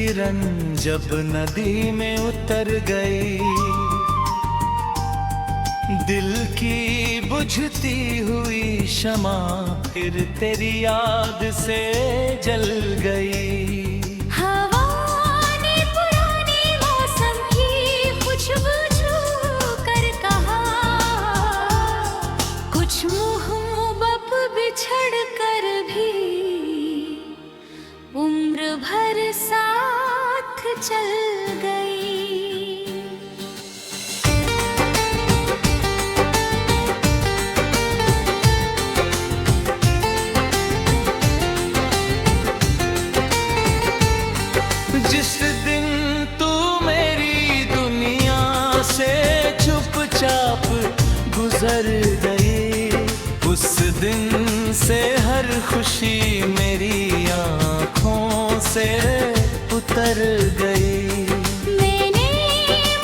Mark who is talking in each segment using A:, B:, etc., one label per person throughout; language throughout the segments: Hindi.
A: किरण जब नदी में उतर गई, दिल की बुझती हुई शमा फिर तेरी याद से जल गई।
B: हवा ने पुराने मौसम की खुशबू छू कर कहा, कुछ मोहब्बत बिछड़ कर भी उम्र भर साथ चल गई।
A: जिस दिन तू मेरी दुनिया से चुपचाप गुजर गई, उस दिन से हर खुशी मेरी आँखों से उतर गई।
B: मैंने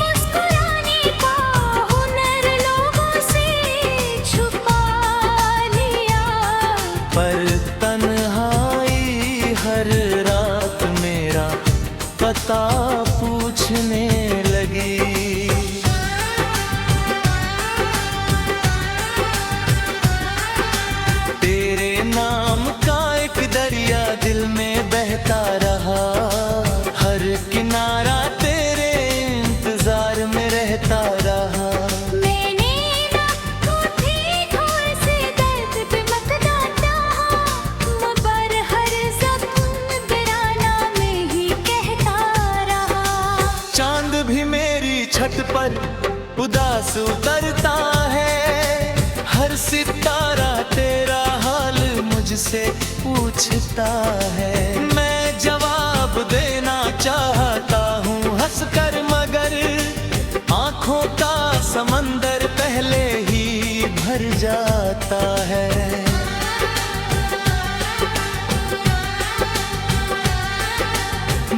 B: मुस्कुराने का हुनर लोगों से छुपा लिया,
A: पर तन्हाई हर रात मेरा पता पूछने लगी। तेरे नाम का एक दरिया दिल में बहता रहा, हर किनारा तेरे इंतजार में रहता रहा।
B: मैंने ना खोती खोर से दर्द पे मकदा चाहा, मगर हर जख्म वीराना में ही कहता रहा।
A: चांद भी मेरी छत पर उदास उतरता है, हर सितारा तेरा हाल मुझसे पूछता है। मैं जवाब देना चाहता हूँ हंसकर, मगर आँखों का समंदर पहले ही भर जाता है।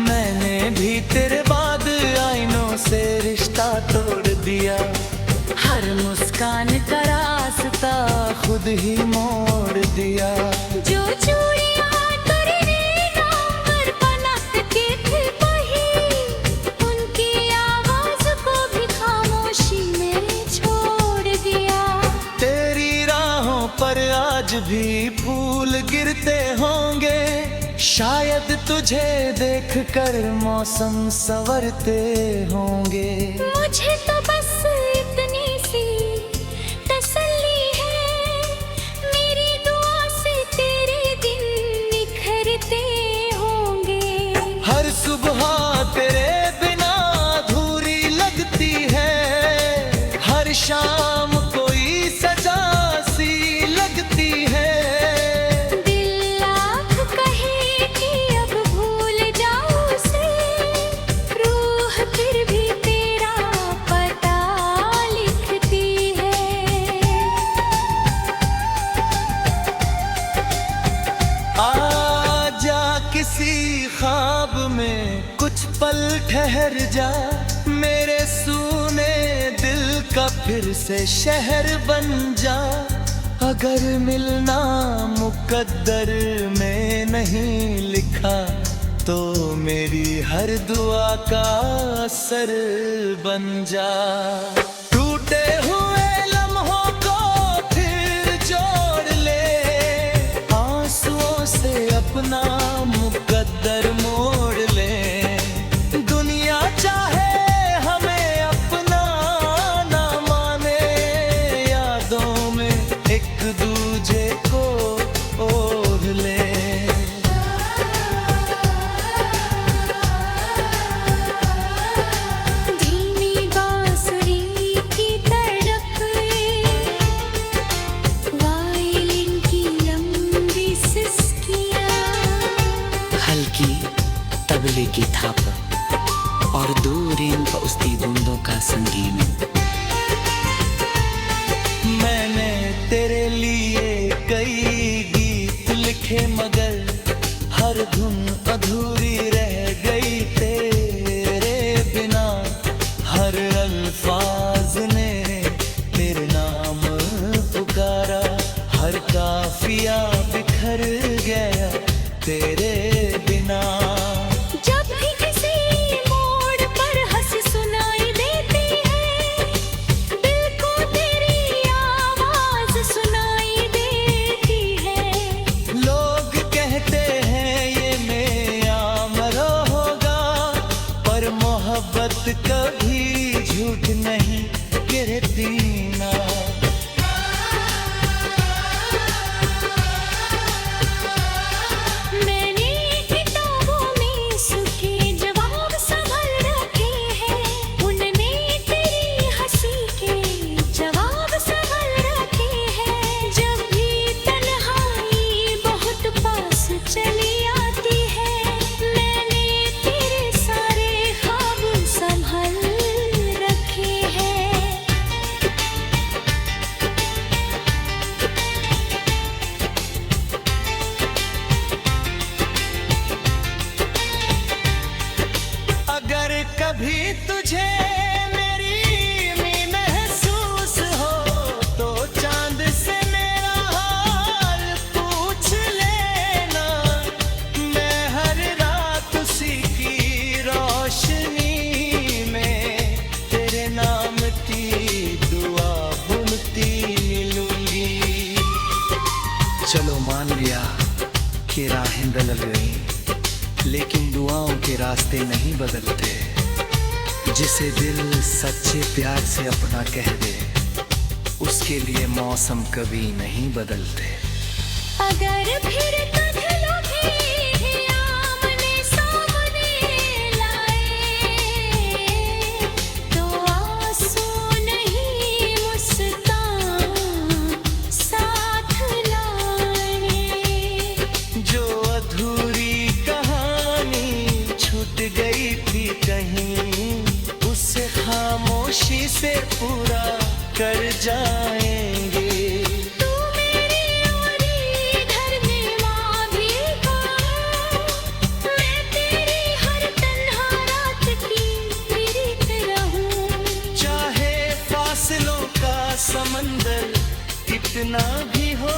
A: मैंने भी तेरे बाद आईनों से रिश्ता तोड़ दिया, हर मुस्कान का रास्ता खुद ही मोड़ दिया।
B: जो चूड़ियां तेरे नाम पर बनाती थी वही, उनकी आवाज को भी खामोशी में छोड़ दिया।
A: तेरी राहों पर आज भी फूल गिरते होंगे, शायद तुझे देखकर मौसम संवरते होंगे।
B: मुझे तो बस इतनी सी तसल्ली है, मेरी दुआ से तेरे दिन निखरते होंगे।
A: हर सुबह तेरे बिना अधूरी लगती है, हर शाम कोई सजा सी लगती है।
B: दिल लाख कहे कि अब भूल जाऊं उसे, रूह फिर भी तेरा पता लिखती है।
A: आजा किसी ख्वाब में कुछ पल ठहर जा, मेरे सूने दिल का फिर से शहर बन जा। अगर मिलना मुकद्दर में नहीं लिखा, तो मेरी हर दुआ का असर बन जा। टूटे हुए लम्हों को फिर जोड़ ले, आंसुओं से अपना मुकद्दर मोड़ ले। दुनिया चाहे हमें अपना ना माने, यादों में एक दूजे को ओढ़ ले।
B: धीमी बांसुरी की तड़प, वायलिन की लंबी सिसकियां,
C: हल्की तबले की थाप और दूर इन उस्ती बूंदों का संगीन।
A: मैंने तेरे लिए कई गीत लिखे, मगर हर धुन अधूरी रह गई तेरे बिना। हर अल्फाज ने तेरे नाम पुकारा, हर काफिया बिखर गया तेरे बिना।
B: जब भी किसी
A: चलो मान लिया कि राहें बदल गई, लेकिन दुआओं के रास्ते नहीं बदलते। जिसे दिल सच्चे प्यार से अपना कह दे, उसके लिए मौसम कभी नहीं बदलते।
B: अगर फिर कदलों के आमने सामने लाए, तो आंसू नहीं मुस्कान साथ लाए।
A: जो अधूरी कहानी छूट गई थी कहीं, उसे खामोशी से पूरा कर जाएंगे। समंदर कितना भी हो,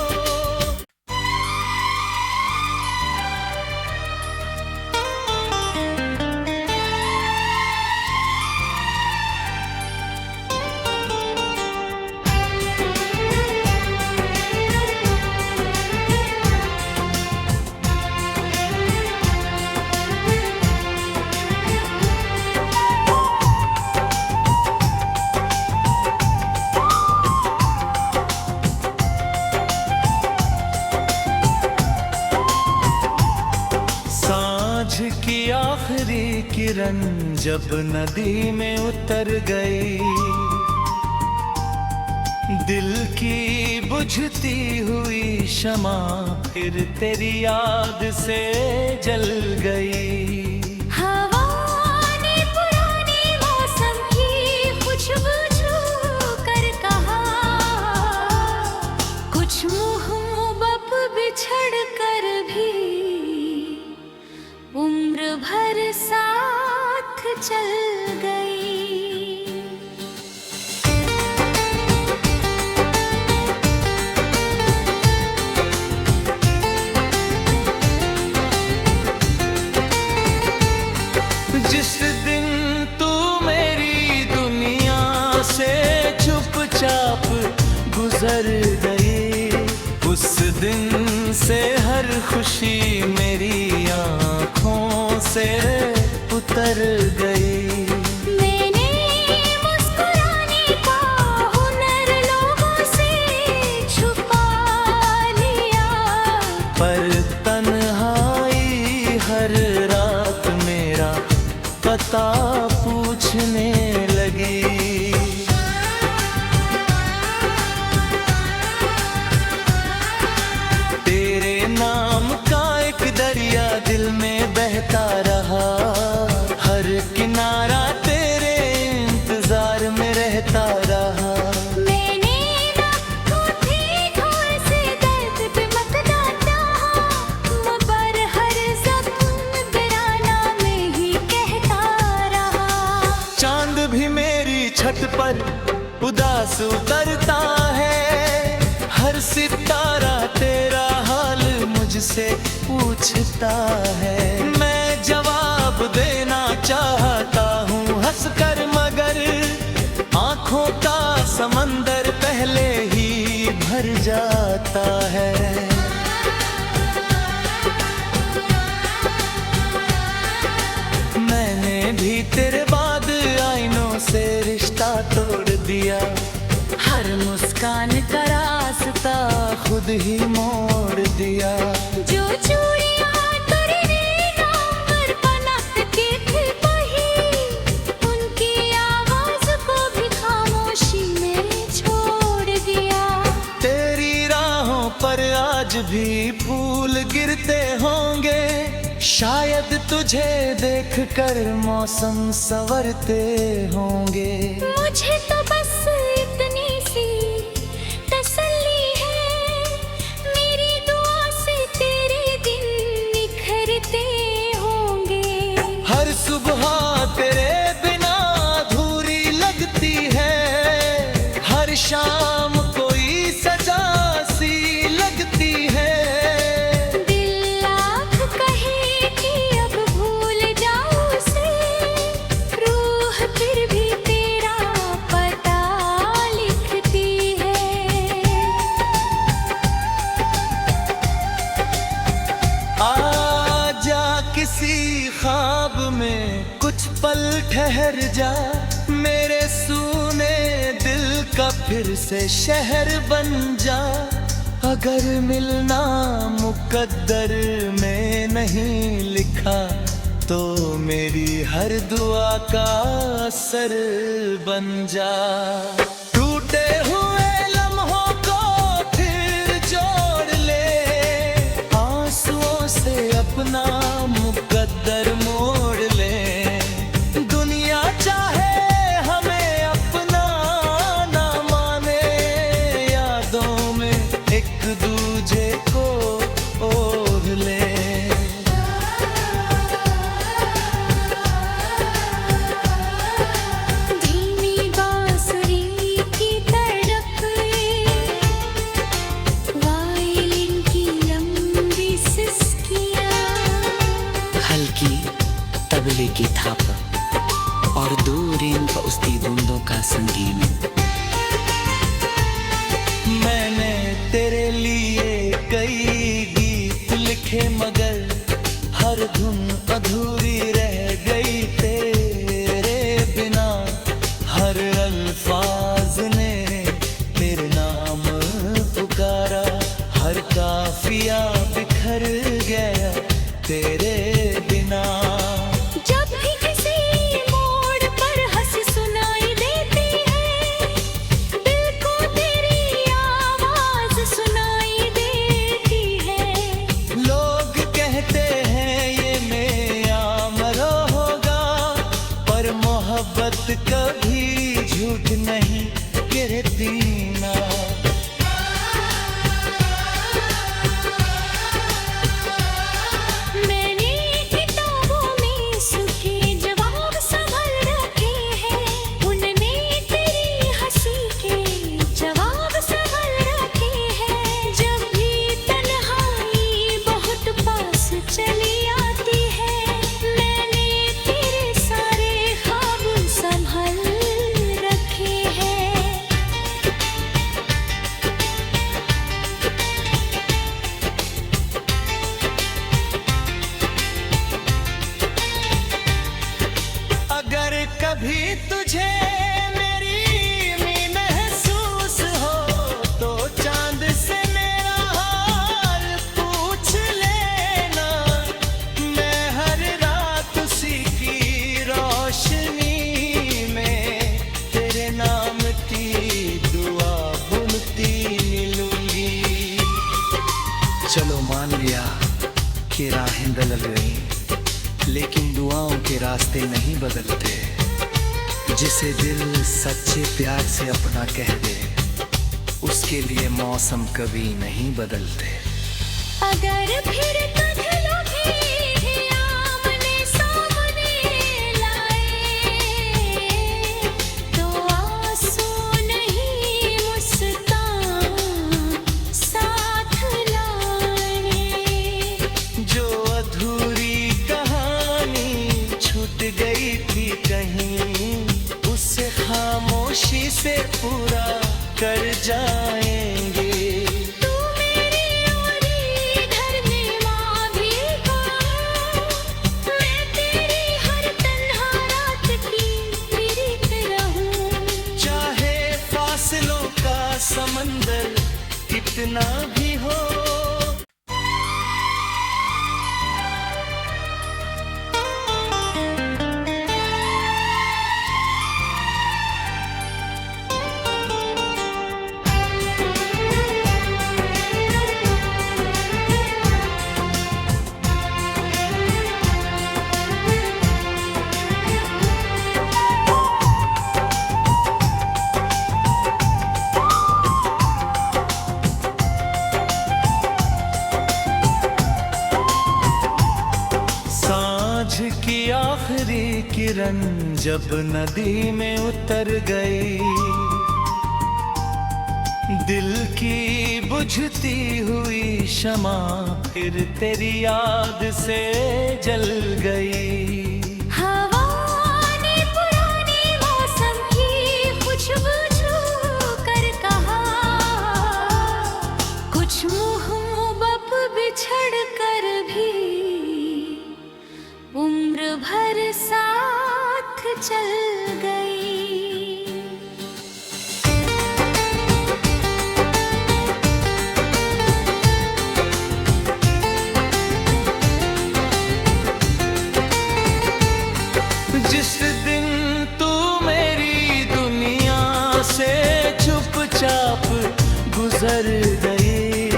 A: की आखिरी किरण जब नदी में उतर गई, दिल की बुझती हुई शमा फिर तेरी याद से जल गई।
B: हवा ने पुराने मौसम की खुशबू छू कर कहा, कुछ मोहब्बत बिछड़ कर भी उम्र भर साथ चल गई।
A: जिस दिन तू मेरी दुनिया से चुपचाप गुजर गई, उस दिन से हर खुशी मेरी आँखों से उतर गई।
B: मैंने मुस्कुराने का हुनर लोगों से छुपा लिया,
A: पर तन्हाई हर रात मेरा पता पूछने लगी। नाम का एक दरिया दिल में बहता रहा, हर किनारा तेरे इंतजार में रहता रहा।
B: मैंने ना खोटी घोर से दर्द पे मकना चाहा, मगर हर ज़ख्म वीराना में ही कहता रहा।
A: चांद भी मेरी छत पर उदास उतरता है, हर सितारा तेरा हाल मुझसे पूछता है। मैं जवाब देना चाहता हूँ हंसकर, मगर आँखों का समंदर पहले ही भर जाता है। मैंने भी तेरे बाद आईनों से रिश्ता तोड़ दिया, हर मुस्कान का रास्ता खुद ही मोड़ दिया।
B: जो चूड़ियां तेरे नाम पर बनाती थी वही, उनकी आवाज को भी खामोशी में छोड़ दिया।
A: तेरी राहों पर आज भी फूल गिरते होंगे, शायद तुझे देखकर मौसम संवरते होंगे।
B: मुझे तो बस इतनी सी तसल्ली है, मेरी दुआ से तेरे दिन निखरते होंगे।
A: हर सुबह तेरे बिना अधूरी लगती है, हर शाम कोई सजा सी लगती है।
B: दिल लाख कहे कि अब भूल जाऊं उसे, रूह फिर भी तेरा पता
A: ठहर जा मेरे सूने दिल का फिर से शहर बन जा। अगर मिलना मुकद्दर में नहीं लिखा तो मेरी हर दुआ का असर बन जा। टूटे हुए लम्हों को फिर जोड़ ले, आंसुओं से अपना मुकद्दर मोड़ ले। दुनिया चाहे हमें अपना ना माने, यादों में एक दूजे को ओढ़ ले।
B: धीमी बांसुरी की तड़प, वायलिन की लंबी सिसकियां,
C: हल्की तबले की थाप और दूर इन पहुंचती बूंदों का संगीत।
A: मैंने तेरे लिए कई गीत लिखे मगर हर धुन अधूरी रह गई तेरे बिना। हर अल्फाज ने तेरे नाम पुकारा, हर काफिया बिखर गया तेरे बिना।
B: जब भी किसी मोड़ पर हंसी सुनाई देती है, दिल को तेरी आवाज सुनाई देती है।
A: लोग कहते हैं ये मेरा मरो होगा, पर मोहब्बत कभी झूठ नहीं गिरती ना।
B: मैंने किताबों में सूखे जवाब संभल रखे हैं, उनमें तेरी हंसी के जवाब संभल रखे हैं। जब भी तन्हाई बहुत पास चली आती है, मैंने तेरे सारे ख्वाब संभल रखे हैं।
A: अगर कभी तुझे मेरी महसूस हो तो चांद से मेरा हाल पूछ लेना। मैं हर रात उसी की रोशनी में तेरे नाम की दुआ बुनती मिलूंगी। चलो मान लिया कि राहें बदल गई, लेकिन दुआओं के रास्ते नहीं बदलते। जिसे दिल सच्चे प्यार से अपना कह दे, उसके लिए मौसम कभी नहीं बदलते।
B: अगर फिर तुझे लगे आमने सामने लाए, तो आंसू नहीं मुस्कान साथ लाए।
A: जो अधूरी कहानी छूट गई थी कहीं, उसे खामोशी से पूरा कर जाएंगे।
B: तू मेरी और इधर में माँ भी कहाँ, मैं तेरी हर तन्हा रात की प्रीत रहूं।
A: चाहे फासलों का समंदर कितना भी हो। की आखिरी किरण जब नदी में उतर गई, दिल की बुझती हुई शमा फिर तेरी याद से जल गई।
B: हवा ने पुराने मौसम की खुशबू छू कर कहा, कुछ मोहब्बत बिछड़ कर भी उम्र भर साथ चल गई।
A: जिस दिन तू मेरी दुनिया से चुपचाप गुजर गई,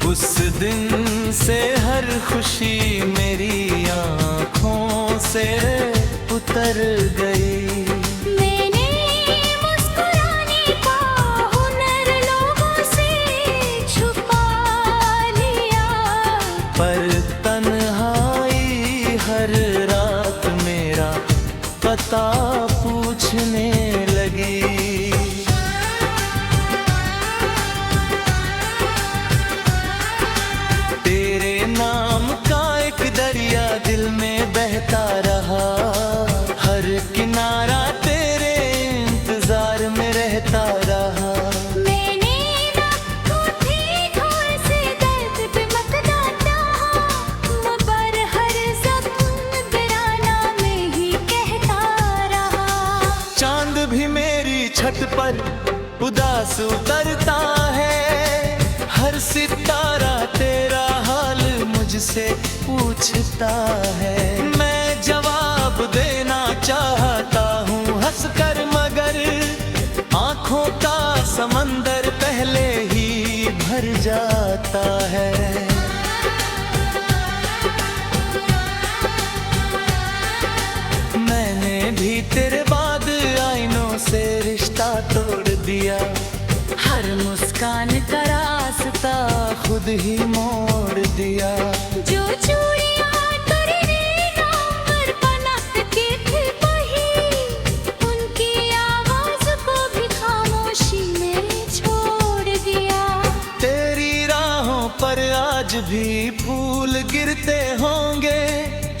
A: उस दिन से हर खुशी मेरी आँखों से उतर गई।
B: मैंने मुस्कुराने का हुनर लोगों से छुपा लिया,
A: पर तन्हाई हर रात मेरा पता पूछने लगी। तेरे नाम का एक दरिया दिल में बहता रहा, हर किनारा तेरे इंतजार में रहता रहा।
B: मैंने ना खोती घोर से दर्द पे मकदा चाहा, मगर हर जख्म वीराना में ही कहता रहा।
A: चांद भी मेरी छत पर उदास उतरता है, हर सितारा तेरा हाल मुझसे पूछता है। मैं जवाब देना चाहता हूँ हंसकर, मगर आँखों का समंदर पहले ही भर जाता है। मैंने भी तेरे बाद आईनों से रिश्ता तोड़ दिया, हर मुस्कान का रास्ता खुद ही मोड़ दिया।
B: जो चूड़ियां तेरे नाम पर बनाती थी वही, उनकी आवाज को भी खामोशी में छोड़ दिया।
A: तेरी राहों पर आज भी फूल गिरते होंगे,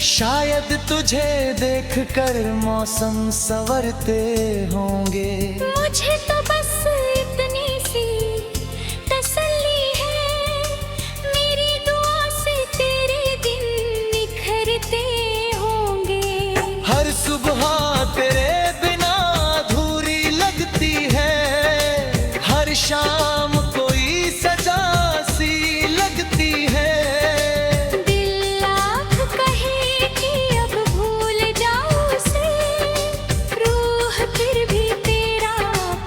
A: शायद तुझे देखकर मौसम संवरते होंगे।
B: मुझे तो बस इतनी सी तसल्ली है, मेरी दुआ से तेरे दिन निखरते होंगे।
A: हर सुबह तेरे बिना अधूरी लगती है, हर शाम कोई सजा सी लगती है।
B: दिल लाख कहे कि अब भूल जाऊं उसे, रूह फिर भी तेरा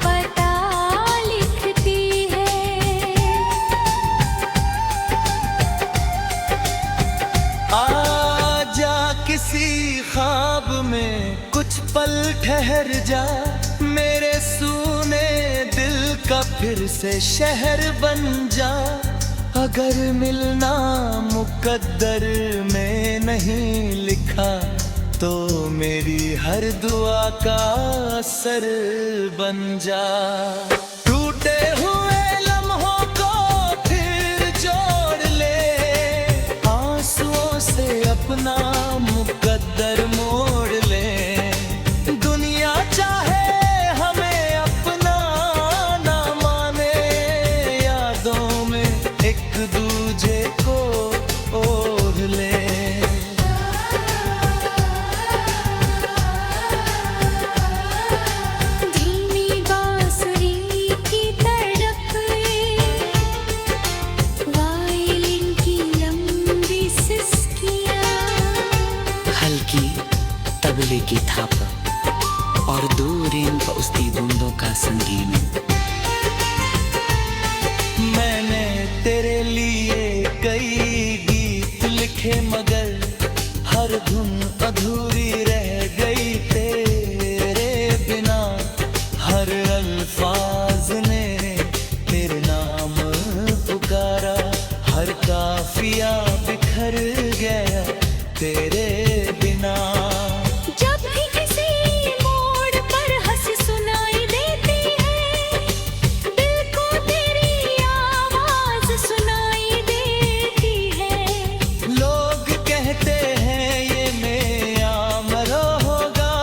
B: पता लिखती है।
A: आजा किसी ख्वाब में कुछ पल ठहर जा, मेरे सूने दिल का फिर से शहर बन जा। अगर मिलना मुकद्दर में नहीं लिखा, तो मेरी हर दुआ का असर बन जा। टूटे हुए लम्हों को फिर जोड़ ले, आंसुओं से अपना मुकद्दर मोड़ ले। दुनिया चाहे हमें अपना ना माने, यादों में एक दूजे को ओढ़ ले।
B: धीमी बांसुरी की तड़प, वायलिन की लंबी सिसकियां,
C: हल्की तबले की थाप और दूर इन पौस्ती बूंदों का संगीत।
A: मैंने तेरे लिए कई गीत लिखे, मगर हर धुन अधूरी रह गई तेरे बिना। हर अल्फाज ने तेरे नाम पुकारा, हर काफिया बिखर गया तेरे बिना।
B: जब भी किसी मोड़ पर हंसी सुनाई देती है, दिल को तेरी आवाज सुनाई देती है।
A: लोग कहते हैं ये मेरा मरो होगा,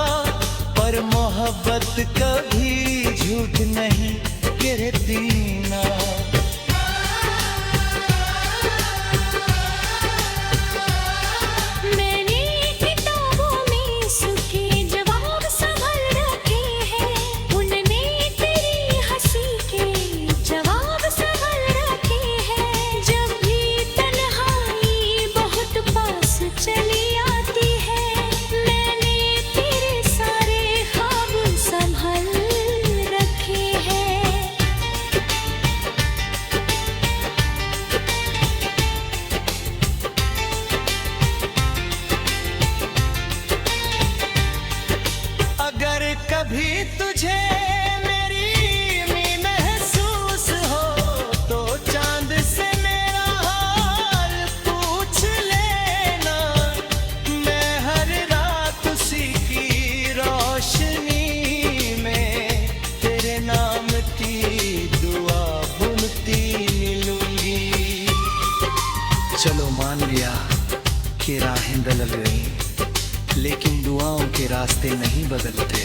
A: पर मोहब्बत कभी झूठ नहीं गिरती ना।
B: मैंने किताबों में सूखे जवाब संभाले
A: चलो मान लिया कि राहें बदल गई, लेकिन दुआओं के रास्ते नहीं बदलते।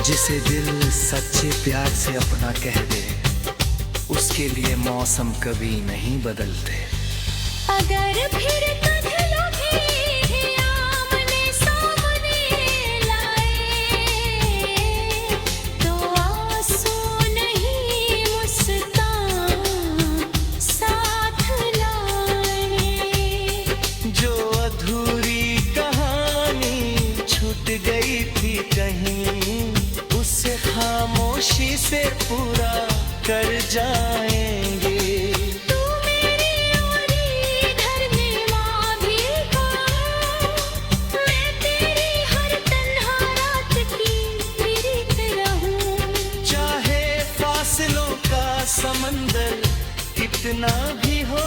A: जिसे दिल सच्चे प्यार से अपना कह दे, उसके लिए मौसम कभी नहीं बदलते।
B: अगर फिर कभी लगे आमने सामने लाए, तो आंसू नहीं मुस्कान साथ लाए।
A: जो अधूरी कहानी छूट गई थी कहीं, उसे खामोशी से पूरा कर जाएंगे। समंदर कितना भी हो।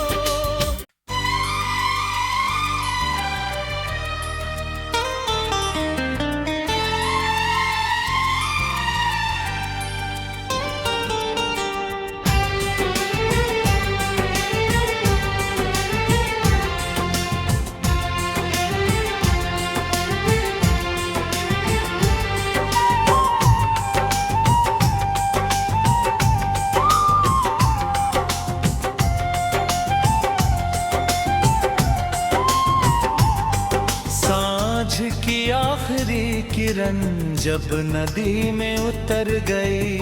A: की आखिरी किरण जब नदी में उतर गई,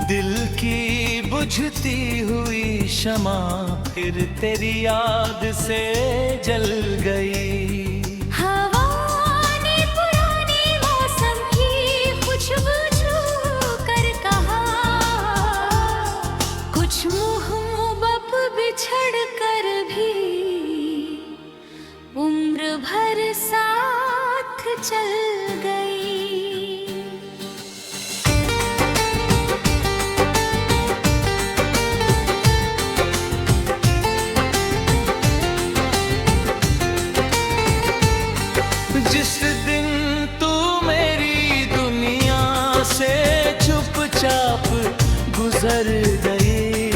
A: दिल की बुझती हुई शमा फिर तेरी याद से जल गई।
B: हवा ने पुराने मौसम की खुशबू छू कर कहा, कुछ मोहब्बत बिछड़ कर भी उम्र भर साथ चल गई।
A: जिस दिन तू मेरी दुनिया से चुपचाप गुजर गई,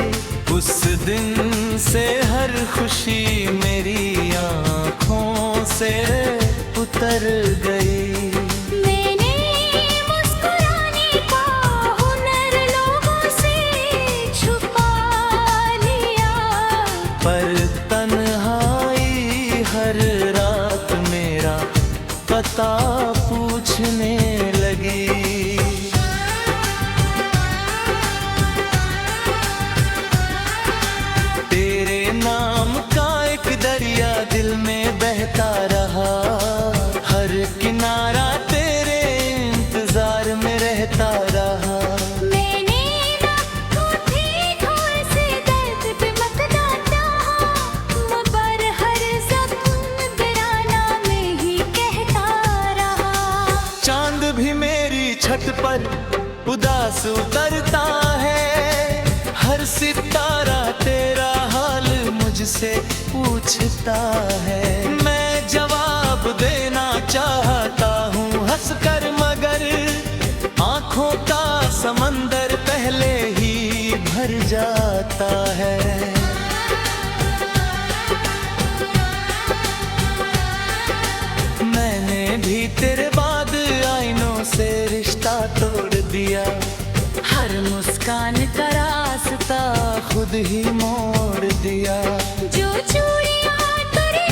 A: उस दिन से हर खुशी मेरी आँखों से उतर गई।
B: मैंने मुस्कुराने का हुनर लोगों से छुपा लिया,
A: पर तन्हाई हर रात मेरा पता पूछने लगी। तेरे नाम का एक दरिया दिल में बहता रहा, हर किनारा तेरे इंतजार में रहता रहा।
B: मैंने रातों थी घोर से दर्द पे मकना चाहा, मगर हर ज़ख्म वीराना में ही कहता रहा।
A: चांद भी मेरी छत पर उदास उतरता है, हर सितारा तेरा हाल मुझसे पूछता है। मैं जवाब देना चाहता हूँ हंसकर, मगर आँखों का समंदर पहले ही भर जाता है। मैंने भी तेरे बाद आईनों से रिश्ता तोड़ दिया, हर मुस्कान का रास्ता खुद ही मोड़ दिया।
B: जो चूड़ियां तेरे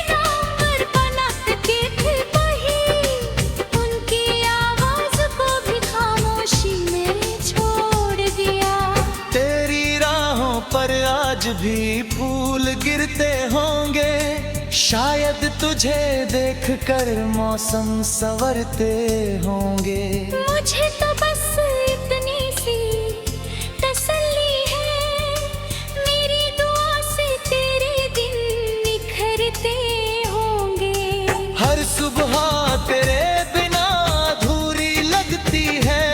B: नाम पर बनाती थी वही, उनकी आवाज को भी खामोशी में छोड़ दिया।
A: तेरी राहों पर आज भी फूल गिरते होंगे, शायद तुझे देखकर मौसम संवरते होंगे।
B: मुझे तो बस इतनी सी तसल्ली है, मेरी दुआ से तेरे दिन निखरते होंगे।
A: हर सुबह तेरे बिना अधूरी लगती है,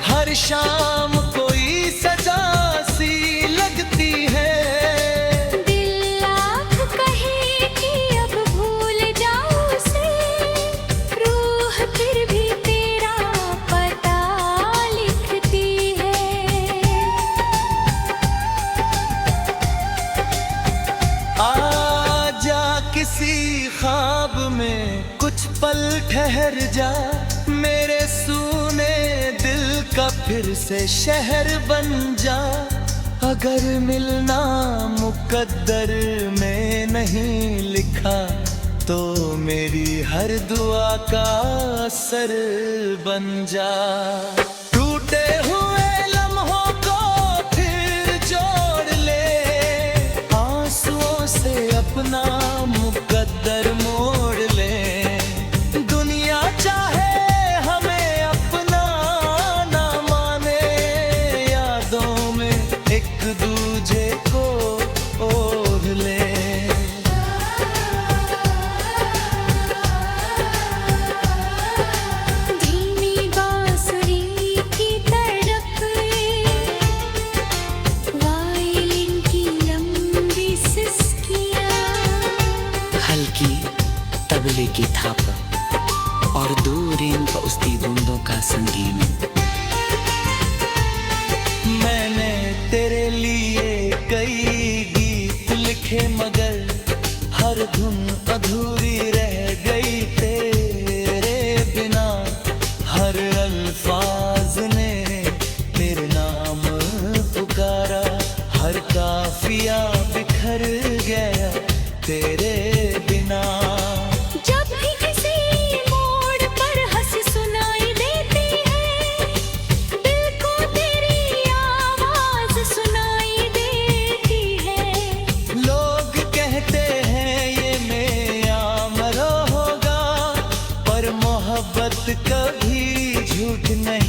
A: हर शाम कोई सजा सी लगती है।
B: दिल लाख कहे कि अब भूल जाऊं उसे, रूह फिर भी तेरा पता
A: ठहर जा मेरे सूने दिल का फिर से शहर बन जा। अगर मिलना मुकद्दर में नहीं लिखा तो मेरी हर दुआ का असर बन जा। टूटे हुए लम्हों को फिर जोड़ ले, आंसुओं से अपना मुकद्दर मोड़ ले। दुनिया चाहे हमें अपना ना माने, यादों में एक दूजे को ओढ़ ले।
B: धीमी बांसुरी की तड़प, वायलिन की लंबी सिसकियां,
C: हल्की तबले की थाप और दूर इन पहुंचती बूंदों का संगीत।
A: मैंने तेरे लिए कई गीत लिखे मगर हर धुन अधूरी रह गई तेरे बिना। हर अल्फाज ने तेरे नाम पुकारा, हर काफिया बिखर गया तेरे बिना।
B: जब भी किसी मोड़ पर हंसी सुनाई देती है, दिल को तेरी आवाज सुनाई देती है।
A: लोग कहते हैं ये मेरा मरो होगा, पर मोहब्बत कभी झूठ नहीं